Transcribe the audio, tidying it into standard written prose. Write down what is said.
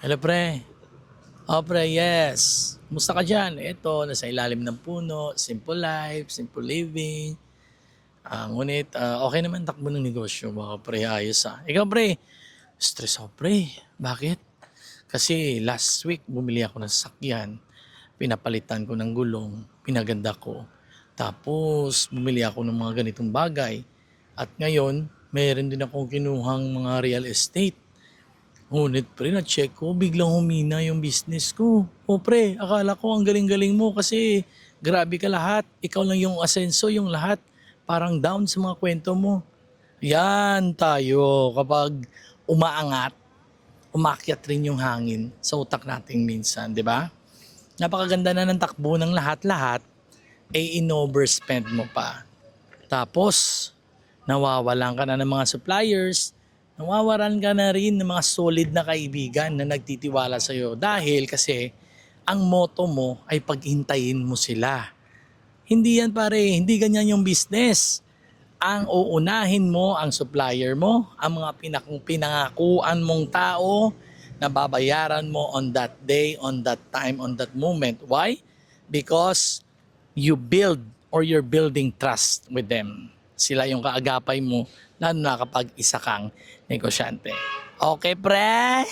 Hello pre. Oh pre, yes. Kumusta ka dyan? Ito, nasa ilalim ng puno, simple life, simple living. Ngunit okay naman takbo ng negosyo, mga pre, ayos ah. Ikaw pre, stress ako pre. Bakit? Kasi last week bumili ako ng sasakyan, pinapalitan ko ng gulong, pinaganda ko. Tapos bumili ako ng mga ganitong bagay. At ngayon, mayroon din akong kinuhang mga real estate. Ngunit pre, na-check ko, biglang humina yung business ko. O pre, akala ko ang galing-galing mo kasi grabe ka lahat. Ikaw lang yung asenso, yung lahat. Parang down sa mga kwento mo. Yan tayo kapag umaangat, umakyat rin yung hangin sa utak natin minsan, di ba? Napakaganda na ng takbo ng lahat-lahat, eh in-overspend mo pa. Tapos, nawawalan ka na ng mga suppliers, nawawalan ka na rin ng mga solid na kaibigan na nagtitiwala sa'yo dahil kasi ang motto mo ay paghintayin mo sila. Hindi yan pare, hindi ganyan yung business. Ang uunahin mo ang supplier mo, ang mga pinangakuan mong tao na babayaran mo on that day, on that time, on that moment. Why? Because you build or you're building trust with them. Sila yung kaagapay mo, lalo na kapag isa kang negosyante. Okay, pre?